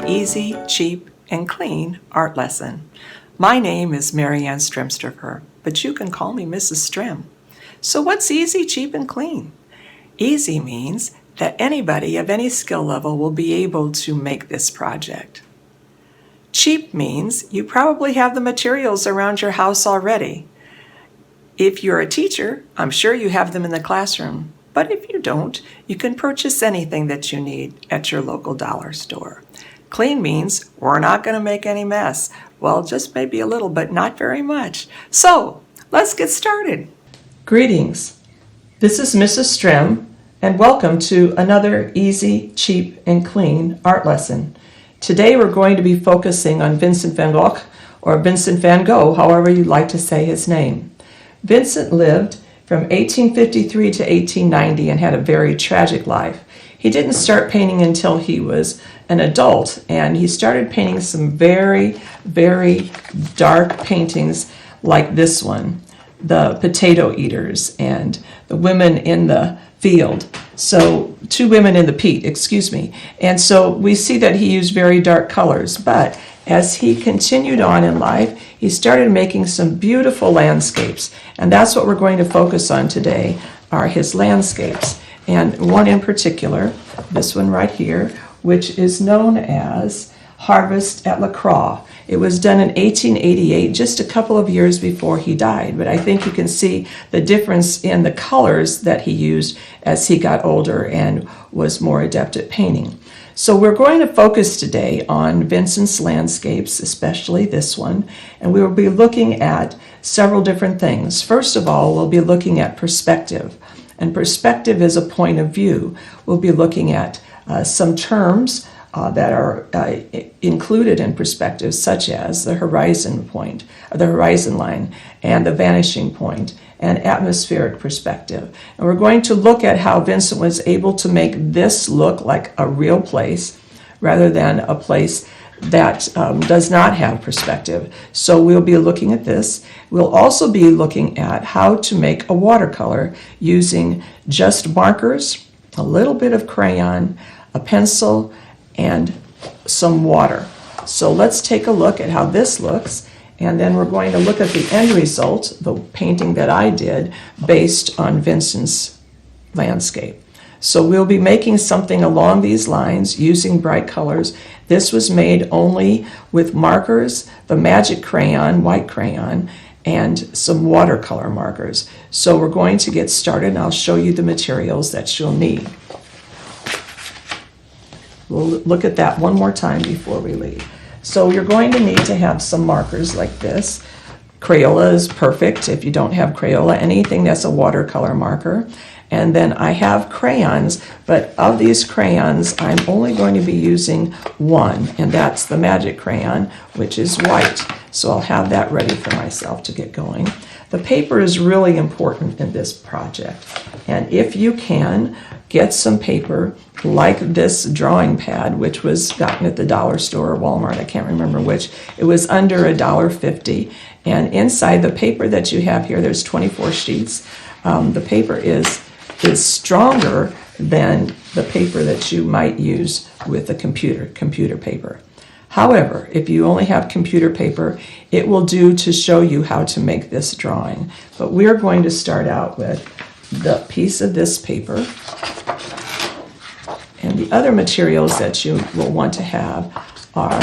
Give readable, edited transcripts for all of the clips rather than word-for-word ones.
easy, cheap, and clean art lesson. My name is Marianne Stremsterfer, but you can call me Mrs. Strem. So what's easy, cheap, and clean? Easy means that anybody of any skill level will be able to make this project. Cheap means you probably have the materials around your house already. If you're a teacher, I'm sure you have them in the classroom. But if you don't, you can purchase anything that you need at your local dollar store. Clean means we're not going to make any mess. Well, just maybe a little, but not very much. So, let's get started. Greetings. This is Mrs. Strem, and welcome to another easy, cheap, and clean art lesson. Today we're going to be focusing on Vincent van Gogh, or Vincent van Gogh, however you'd like to say his name. Vincent lived from 1853 to 1890 and had a very tragic life. He didn't start painting until he was an adult, and he started painting some very, very dark paintings like this one, the potato eaters and the women in the field. So, two women in the peat, excuse me. And so we see that he used very dark colors, but as he continued on in life, he started making some beautiful landscapes. And that's what we're going to focus on today, are his landscapes. And one in particular, this one right here, which is known as Harvest at La Croix. It was done in 1888, just a couple of years before he died. But I think you can see the difference in the colors that he used as he got older and was more adept at painting. So we're going to focus today on Vincent's landscapes, especially this one, and we will be looking at several different things. First of all, we'll be looking at perspective, and perspective is a point of view. We'll be looking at some terms that are included in perspective, such as the horizon point, the horizon line, and the vanishing point, and atmospheric perspective. And we're going to look at how Vincent was able to make this look like a real place rather than a place that does not have perspective. So we'll be looking at this. We'll also be looking at how to make a watercolor using just markers, a little bit of crayon, a pencil, and some water. So let's take a look at how this looks, and then we're going to look at the end result, the painting that I did based on Vincent's landscape. So we'll be making something along these lines using bright colors. This was made only with markers, the magic crayon, white crayon, and some watercolor markers. So we're going to get started, and I'll show you the materials that you'll need. We'll look at that one more time before we leave. So you're going to need to have some markers like this. Crayola is perfect if you don't have Crayola. Anything that's a watercolor marker. And then I have crayons, but of these crayons, I'm only going to be using one, and that's the magic crayon, which is white. So I'll have that ready for myself to get going. The paper is really important in this project. And if you can, get some paper like this drawing pad, which was gotten at the dollar store or Walmart, I can't remember which. It was under $1.50. And inside the paper that you have here, there's 24 sheets. The paper is stronger than the paper that you might use with a computer paper. However, if you only have computer paper, it will do to show you how to make this drawing. But we're going to start out with the piece of this paper. And the other materials that you will want to have are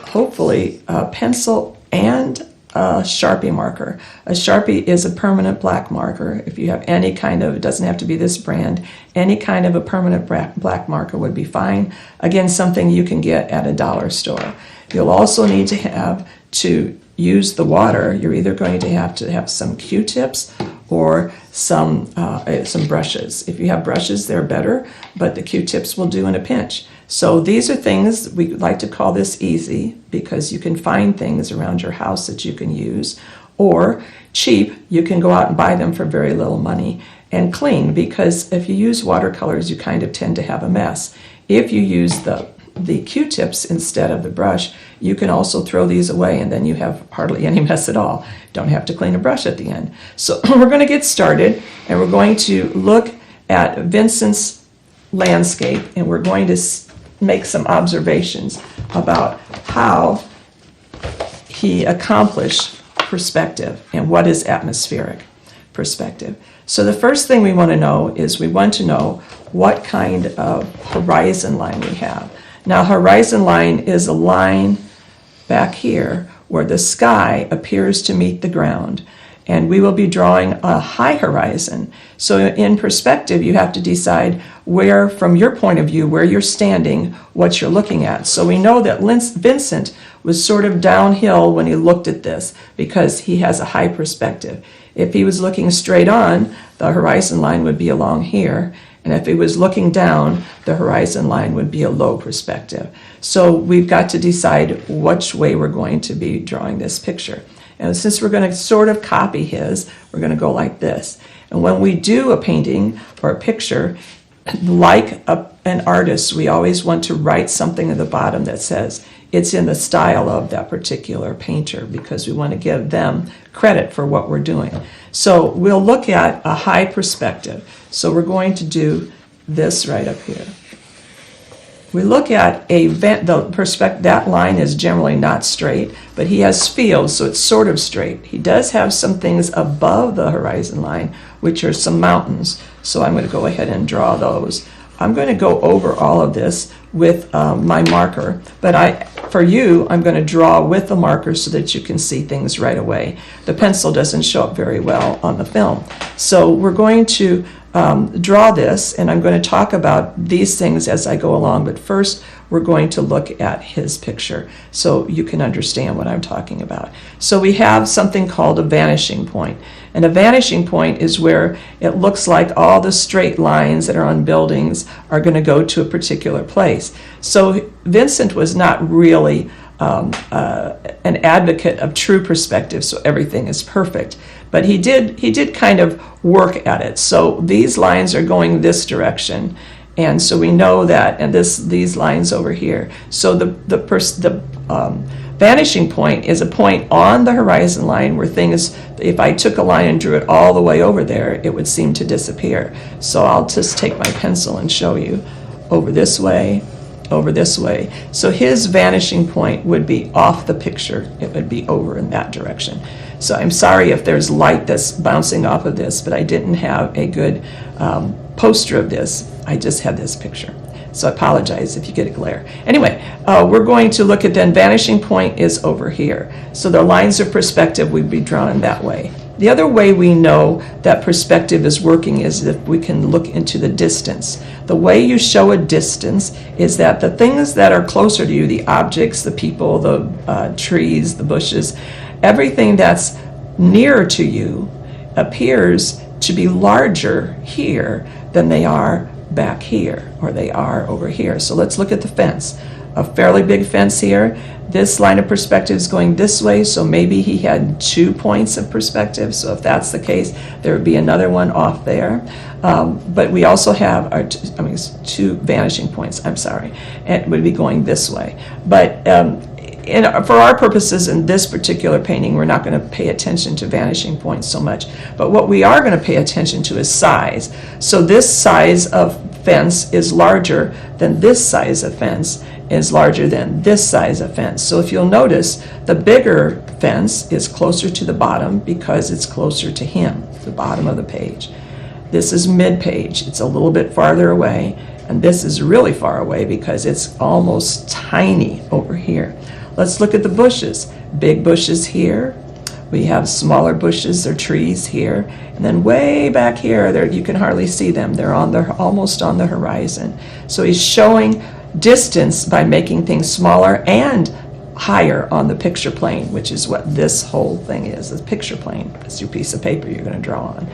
hopefully a pencil and a Sharpie marker. A Sharpie is a permanent black marker. If you have any kind of, it doesn't have to be this brand, any kind of a permanent black marker would be fine. Again, something you can get at a dollar store. You'll also need to use the water. You're either going to have some Q-tips or some brushes. If you have brushes, they're better, but the Q-tips will do in a pinch. So these are things, we like to call this easy because you can find things around your house that you can use, or cheap, you can go out and buy them for very little money, and clean, because if you use watercolors, you kind of tend to have a mess. If you use the Q-tips instead of the brush, you can also throw these away, and then you have hardly any mess at all. Don't have to clean a brush at the end. So we're going to get started, and we're going to look at Vincent's landscape, and we're going to make some observations about how he accomplished perspective and what is atmospheric perspective. So the first thing we want to know is we want to know what kind of horizon line we have. Now, horizon line is a line back here where the sky appears to meet the ground, and we will be drawing a high horizon. So in perspective, you have to decide where, from your point of view, where you're standing, what you're looking at. So we know that Vincent was sort of downhill when he looked at this because he has a high perspective. If he was looking straight on, the horizon line would be along here. And if he was looking down, the horizon line would be a low perspective. So we've got to decide which way we're going to be drawing this picture. And since we're going to sort of copy his, we're going to go like this. And when we do a painting or a picture, like an artist, we always want to write something at the bottom that says it's in the style of that particular painter, because we want to give them credit for what we're doing. So we'll look at a high perspective. So we're going to do this right up here. We look at that line is generally not straight, but he has fields, so it's sort of straight. He does have some things above the horizon line, which are some mountains. So I'm going to go ahead and draw those. I'm going to go over all of this with my marker, but for you, I'm going to draw with the marker so that you can see things right away. The pencil doesn't show up very well on the film. So we're going to draw this, and I'm going to talk about these things as I go along, but first we're going to look at his picture so you can understand what I'm talking about. So we have something called a vanishing point, and a vanishing point is where it looks like all the straight lines that are on buildings are going to go to a particular place. So Vincent was not really an advocate of true perspective, so everything is perfect. But he did kind of work at it. So these lines are going this direction, and so we know that, and these lines over here. So the vanishing point is a point on the horizon line where things, if I took a line and drew it all the way over there, it would seem to disappear. So I'll just take my pencil and show you over this way, over this way. So his vanishing point would be off the picture. It would be over in that direction. So I'm sorry if there's light that's bouncing off of this, but I didn't have a good poster of this. I just had this picture. So I apologize if you get a glare. Anyway, we're going to look at then vanishing point is over here. So the lines of perspective would be drawn in that way. The other way we know that perspective is working is if we can look into the distance. The way you show a distance is that the things that are closer to you, the objects, the people, the trees, the bushes, everything that's nearer to you appears to be larger here than they are back here, or they are over here. So let's look at the fence. A fairly big fence here. This line of perspective is going this way, so maybe he had 2 points of perspective. So if that's the case, there would be another one off there. But we also have our 2 vanishing points, I'm sorry, and it would be going this way. But for our purposes in this particular painting, we're not going to pay attention to vanishing points so much. But what we are going to pay attention to is size. So this size of fence is larger than this size of fence is larger than this size of fence. So if you'll notice, the bigger fence is closer to the bottom because it's closer to him, the bottom of the page. This is mid-page. It's a little bit farther away, and this is really far away because it's almost tiny over here. Let's look at the bushes. Big bushes here. We have smaller bushes or trees here. And then way back here, there you can hardly see them. They're almost on the horizon. So he's showing distance by making things smaller and higher on the picture plane, which is what this whole thing is, the picture plane. It's your piece of paper you're going to draw on.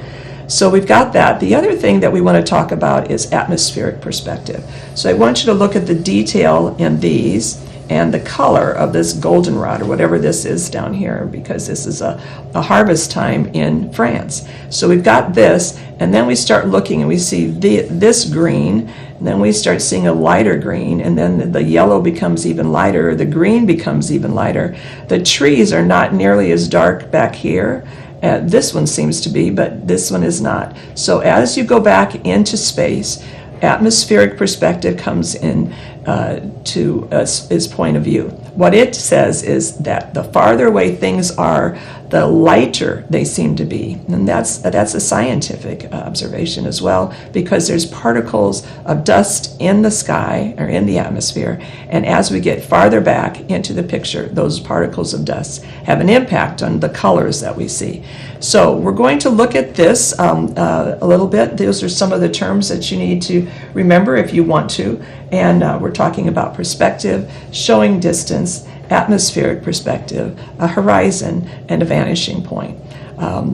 So we've got that. The other thing that we want to talk about is atmospheric perspective. So I want you to look at the detail in these and the color of this goldenrod or whatever this is down here, because this is a harvest time in France. So we've got this, and then we start looking and we see this green, and then we start seeing a lighter green, and then the yellow becomes even lighter, the green becomes even lighter. The trees are not nearly as dark back here. This one seems to be, but this one is not. So as you go back into space, atmospheric perspective comes in to his point of view. What it says is that the farther away things are, the lighter they seem to be. And that's a scientific observation as well, because there's particles of dust in the sky or in the atmosphere. And as we get farther back into the picture, those particles of dust have an impact on the colors that we see. So we're going to look at this a little bit. Those are some of the terms that you need to remember if you want to. And we're talking about perspective, showing distance, atmospheric perspective, a horizon, and a vanishing point.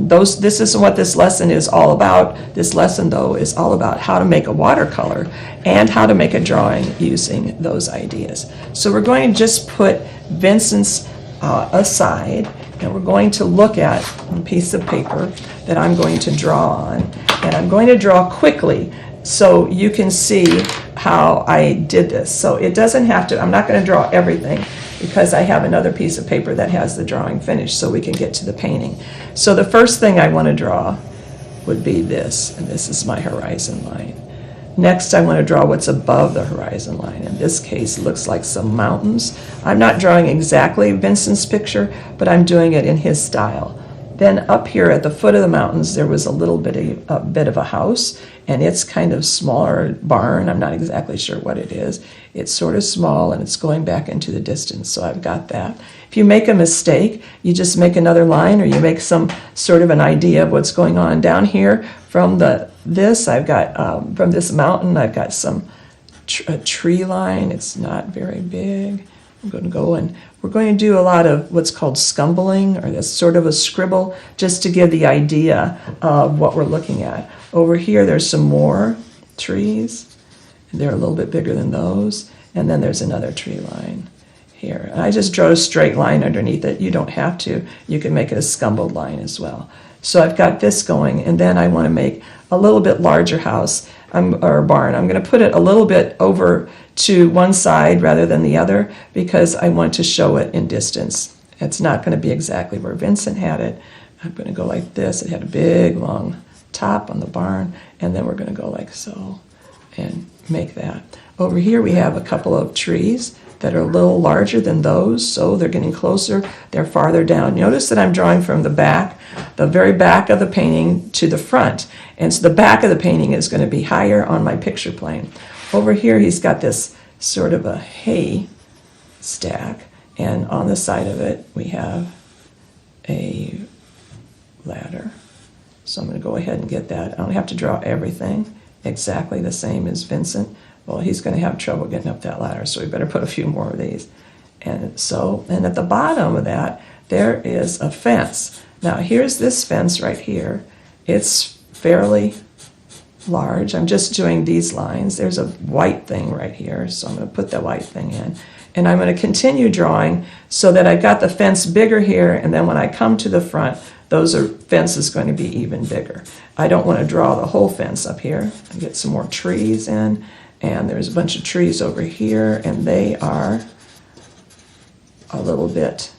This is what this lesson is all about. This lesson, though, is all about how to make a watercolor and how to make a drawing using those ideas. So we're going to just put Vincent's aside, and we're going to look at a piece of paper that I'm going to draw on. And I'm going to draw quickly so you can see how I did this. So it doesn't have to, I'm not going to draw everything because I have another piece of paper that has the drawing finished so we can get to the painting. So the first thing I want to draw would be this, and this is my horizon line. Next, I want to draw what's above the horizon line. In this case, it looks like some mountains. I'm not drawing exactly Vincent's picture, but I'm doing it in his style. Then up here at the foot of the mountains, there was a bit of a house, and it's kind of smaller barn. I'm not exactly sure what it is. It's sort of small, and it's going back into the distance, so I've got that. If you make a mistake, you just make another line, or you make some sort of an idea of what's going on. Down here from I've got, from this mountain, I've got a tree line. It's not very big. I'm going to go and we're going to do a lot of what's called scumbling, or that's sort of a scribble, just to give the idea of what we're looking at. Over here, there's some more trees. They're a little bit bigger than those. And then there's another tree line here. And I just drew a straight line underneath it. You don't have to. You can make it a scumbled line as well. So I've got this going, and then I want to make a little bit larger house or barn. I'm going to put it a little bit over to one side rather than the other because I want to show it in distance. It's not going to be exactly where Vincent had it. I'm going to go like this. It had a big, long top on the barn, and then we're going to go like so and make that. Over here we have a couple of trees that are a little larger than those, so they're getting closer. They're farther down. Notice that I'm drawing from the back, the very back of the painting to the front. And so the back of the painting is going to be higher on my picture plane. Over here he's got this sort of a hay stack, and on the side of it we have a ladder. So I'm going to go ahead and get that. I don't have to draw everything exactly the same as Vincent. Well, he's going to have trouble getting up that ladder, so we better put a few more of these. And at the bottom of that, there is a fence. Now, here's this fence right here. It's fairly large. I'm just doing these lines. There's a white thing right here, so I'm going to put the white thing in. And I'm going to continue drawing so that I've got the fence bigger here, and then when I come to the front, fence is going to be even bigger. I don't want to draw the whole fence up here. I get some more trees in. And there's a bunch of trees over here, and they are a little bit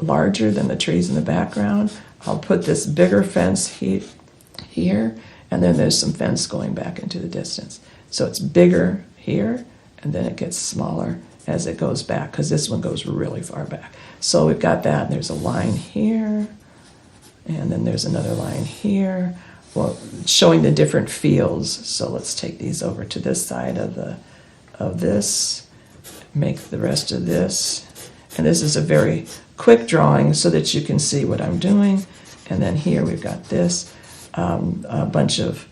larger than the trees in the background. I'll put this bigger fence here, and then there's some fence going back into the distance. So it's bigger here, and then it gets smaller as it goes back, because this one goes really far back. So we've got that, and there's a line here, and then there's another line here. Well, showing the different fields. So let's take these over to this side of this, make the rest of this. And this is a very quick drawing so that you can see what I'm doing. And then here we've got this, a bunch of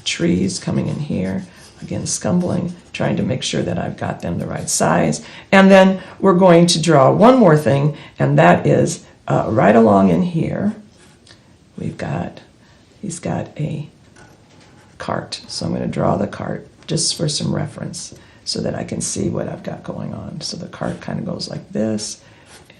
trees coming in here. Again, scumbling, trying to make sure that I've got them the right size. And then we're going to draw one more thing, and that is right along in here, he's got a cart. So I'm going to draw the cart just for some reference so that I can see what I've got going on. So the cart kind of goes like this,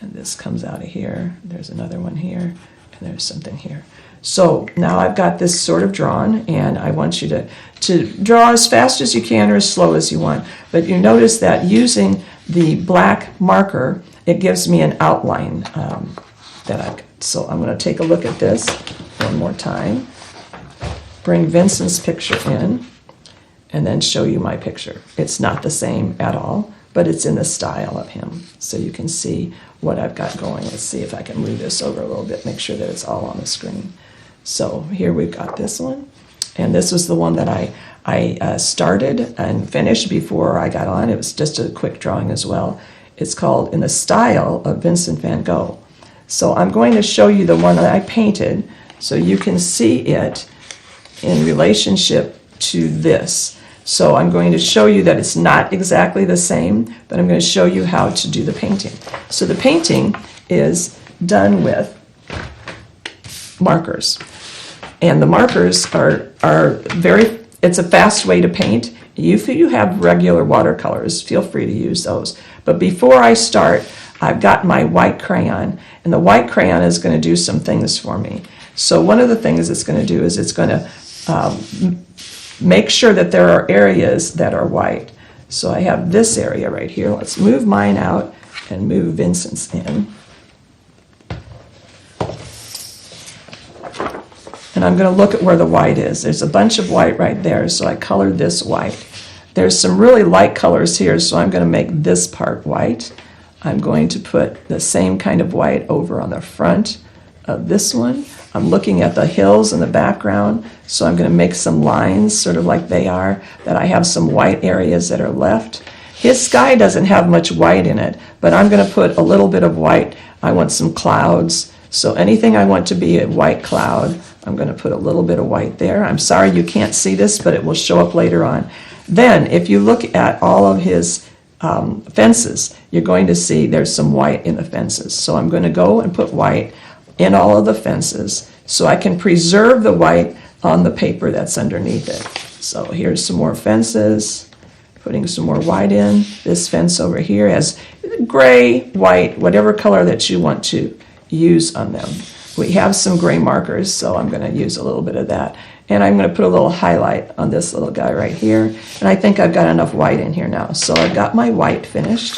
and this comes out of here. There's another one here, and there's something here. So now I've got this sort of drawn, and I want you to draw as fast as you can or as slow as you want. But you notice that using the black marker, it gives me an outline that I've got. So I'm going to take a look at this one more time. Bring Vincent's picture in, and then show you my picture. It's not the same at all, but it's in the style of him. So you can see what I've got going. Let's see if I can move this over a little bit, make sure that it's all on the screen. So here we've got this one, and this was the one that I started and finished before I got on. It was just a quick drawing as well. It's called In the Style of Vincent van Gogh. So I'm going to show you the one that I painted so you can see it in relationship to this. So I'm going to show you that it's not exactly the same, but I'm going to show you how to do the painting. So the painting is done with markers. And the markers are very, it's a fast way to paint. If you have regular watercolors, feel free to use those. But before I start, I've got my white crayon, and the white crayon is going to do some things for me. So one of the things it's going to do is it's going to make sure that there are areas that are white. So I have this area right here. Let's move mine out and move Vincent's in. And I'm going to look at where the white is. There's a bunch of white right there, so I colored this white. There's some really light colors here, so I'm going to make this part white. I'm going to put the same kind of white over on the front of this one. I'm looking at the hills in the background, so I'm going to make some lines, sort of like they are, that I have some white areas that are left. His sky doesn't have much white in it, but I'm going to put a little bit of white. I want some clouds, so anything I want to be a white cloud, I'm going to put a little bit of white there. I'm sorry you can't see this, but it will show up later on. Then, if you look at all of his fences, you're going to see there's some white in the fences. So I'm going to go and put white in all of the fences so I can preserve the white on the paper that's underneath it. So here's some more fences, putting some more white in. This fence over here has gray, white, whatever color that you want to use on them. We have some gray markers, so I'm going to use a little bit of that. And I'm going to put a little highlight on this little guy right here. And I think I've got enough white in here now. So I've got my white finished.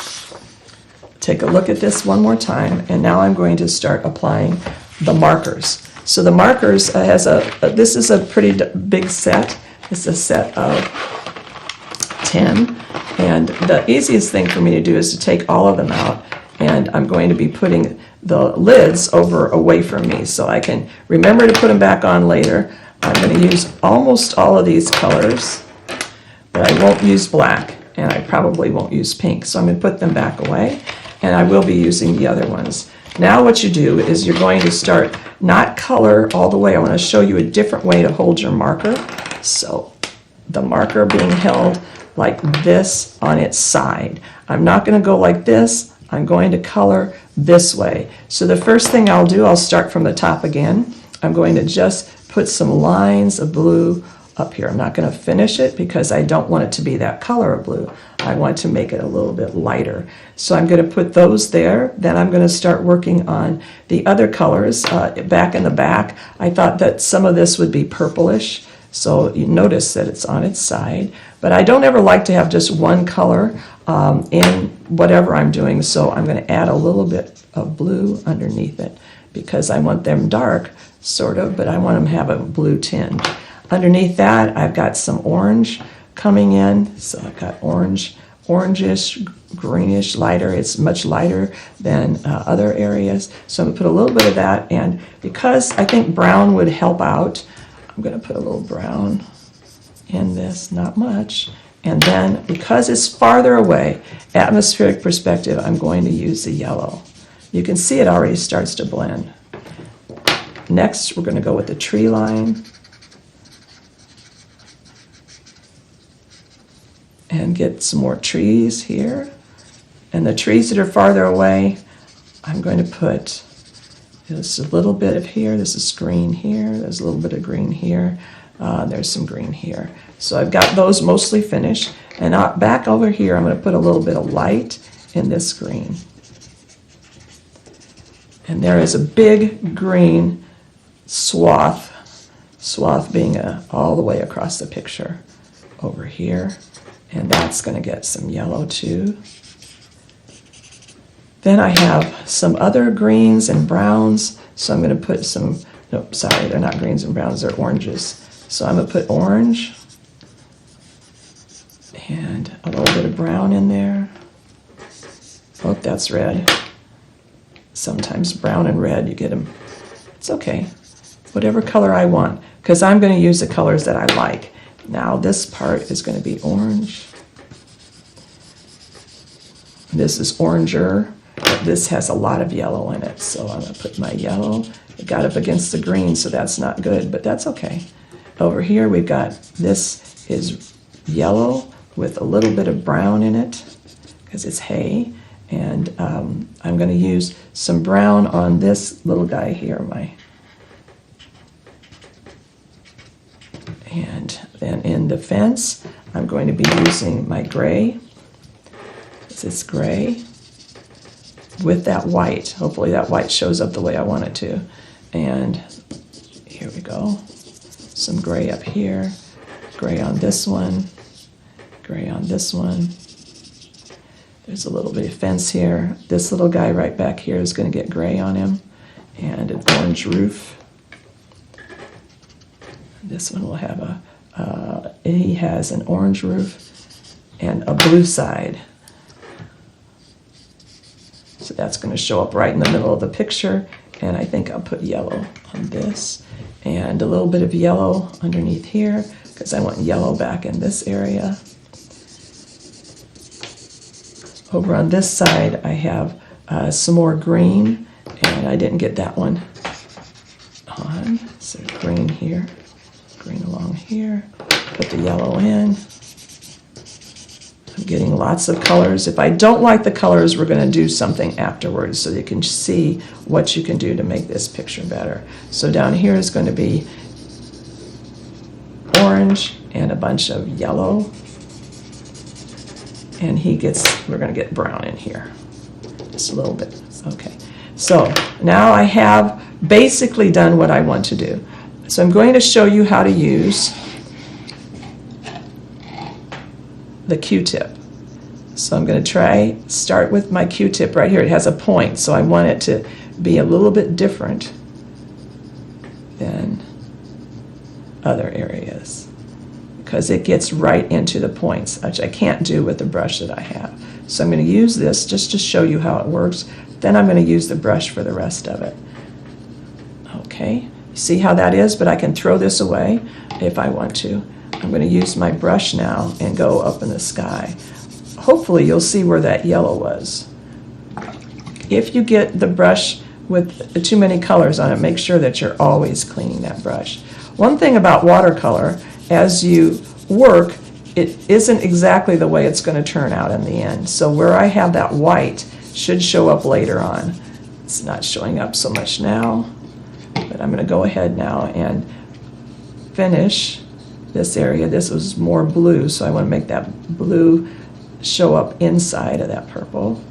Take a look at this one more time. And now I'm going to start applying the markers. So the markers this is a pretty big set. It's a set of 10. And the easiest thing for me to do is to take all of them out. And I'm going to be putting the lids away from me so I can remember to put them back on later. I'm going to use almost all of these colors, but I won't use black, and I probably won't use pink. So I'm going to put them back away, and I will be using the other ones. Now what you do is you're going to start not color all the way. I want to show you a different way to hold your marker. So the marker being held like this on its side. I'm not going to go like this. I'm going to color this way. So the first thing I'll do, I'll start from the top again. I'm going to just put some lines of blue up here. I'm not going to finish it because I don't want it to be that color of blue. I want to make it a little bit lighter. So I'm going to put those there. Then I'm going to start working on the other colors. Back in the back, I thought that some of this would be purplish. So you notice that it's on its side. But I don't ever like to have just one color in whatever I'm doing. So I'm going to add a little bit of blue underneath it because I want them dark, sort of, but I want them to have a blue tinge. Underneath that, I've got some orange coming in. So I've got orangish, greenish, lighter. It's much lighter than other areas. So I'm going to put a little bit of that. And because I think brown would help out, I'm going to put a little brown in this, not much. And then, because it's farther away, atmospheric perspective, I'm going to use the yellow. You can see it already starts to blend. Next, we're going to go with the tree line. And get some more trees here. And the trees that are farther away, I'm going to put just a little bit of here. This is green here. There's a little bit of green here. There's some green here. So I've got those mostly finished. And back over here, I'm going to put a little bit of light in this green. And there is a big green swath being all the way across the picture over here. And that's going to get some yellow too. Then I have some other greens and browns. So I'm going to put some, nope, sorry, they're not greens and browns, they're oranges. So I'm going to put orange And a little bit of brown in there. Oh, that's red. Sometimes brown and red, you get them. It's okay. Whatever color I want, because I'm going to use the colors that I like. Now this part is going to be orange. This is oranger. This has a lot of yellow in it, so I'm going to put my yellow. It got up against the green, so that's not good, but that's okay. Over here we've got, this is yellow with a little bit of brown in it, because it's hay. And I'm going to use some brown on this little guy here, and then in the fence, I'm going to be using my gray. This is gray with that white. Hopefully that white shows up the way I want it to. And here we go. Some gray up here, gray on this one, gray on this one. There's a little bit of fence here. This little guy right back here is going to get gray on him, and an orange roof. This one will have he has an orange roof and a blue side. So that's going to show up right in the middle of the picture, and I think I'll put yellow on this, and a little bit of yellow underneath here, because I want yellow back in this area. Over on this side, I have some more green, and I didn't get that one on. So green here, green along here, put the yellow in. I'm getting lots of colors. If I don't like the colors, we're going to do something afterwards so you can see what you can do to make this picture better. So down here is going to be orange and a bunch of yellow. And we're going to get brown in here, just a little bit. Okay, so now I have basically done what I want to do. So I'm going to show you how to use the Q-tip. So I'm going to start with my Q-tip right here. It has a point, so I want it to be a little bit different than other areas, because it gets right into the points, which I can't do with the brush that I have. So I'm going to use this just to show you how it works. Then I'm going to use the brush for the rest of it. Okay, you see how that is? But I can throw this away if I want to. I'm going to use my brush now and go up in the sky. Hopefully you'll see where that yellow was. If you get the brush with too many colors on it, make sure that you're always cleaning that brush. One thing about watercolor, as you work, it isn't exactly the way it's going to turn out in the end. So where I have that white should show up later on. It's not showing up so much now, but I'm going to go ahead now and finish this area. This was more blue, so I want to make that blue show up inside of that purple.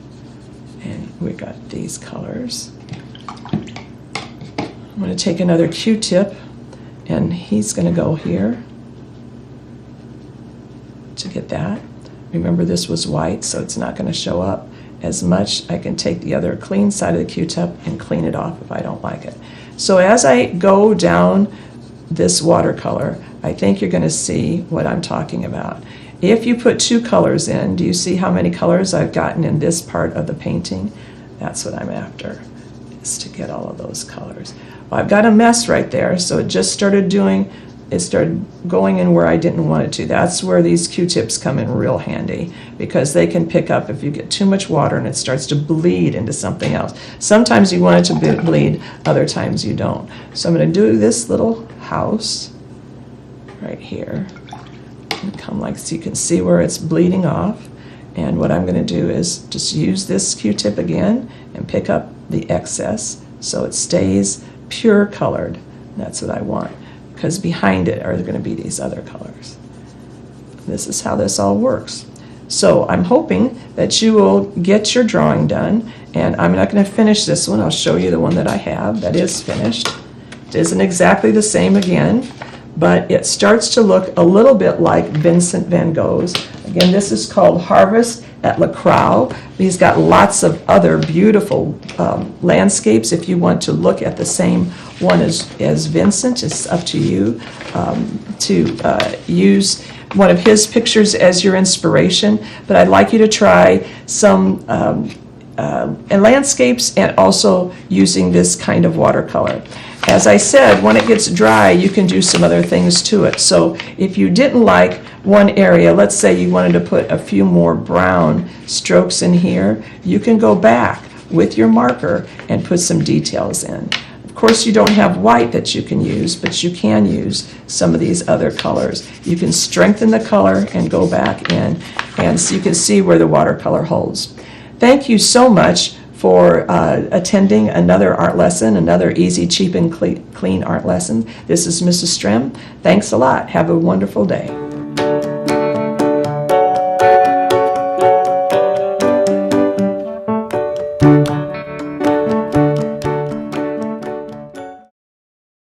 And we got these colors. I'm going to take another Q-tip, and he's going to go here to get that. Remember, this was white, so it's not going to show up as much. I can take the other clean side of the Q-tip and clean it off if I don't like it. So as I go down this watercolor, I think you're going to see what I'm talking about. If you put two colors in, do you see how many colors I've gotten in this part of the painting? That's what I'm after, is to get all of those colors. Well, I've got a mess right there, so it just started going in where I didn't want it to. That's where these Q-tips come in real handy, because they can pick up if you get too much water and it starts to bleed into something else. Sometimes you want it to bleed, other times you don't. So I'm going to do this little house right here. And come like so you can see where it's bleeding off. And what I'm going to do is just use this Q-tip again and pick up the excess so it stays pure colored. That's what I want, because behind it are going to be these other colors. This is how this all works. So I'm hoping that you will get your drawing done, and I'm not going to finish this one. I'll show you the one that I have that is finished. It isn't exactly the same again, but it starts to look a little bit like Vincent van Gogh's. Again, this is called Harvest at La Croix. He's got lots of other beautiful landscapes. If you want to look at the same one as Vincent, it's up to you to use one of his pictures as your inspiration. But I'd like you to try some landscapes and also using this kind of watercolor. As I said, when it gets dry, you can do some other things to it. So if you didn't like one area, let's say you wanted to put a few more brown strokes in here, you can go back with your marker and put some details in. Of course, you don't have white that you can use, but you can use some of these other colors. You can strengthen the color and go back in, and so you can see where the watercolor holds. Thank you so much for attending another art lesson, another easy, cheap, and clean art lesson. This is Mrs. Strem. Thanks a lot. Have a wonderful day.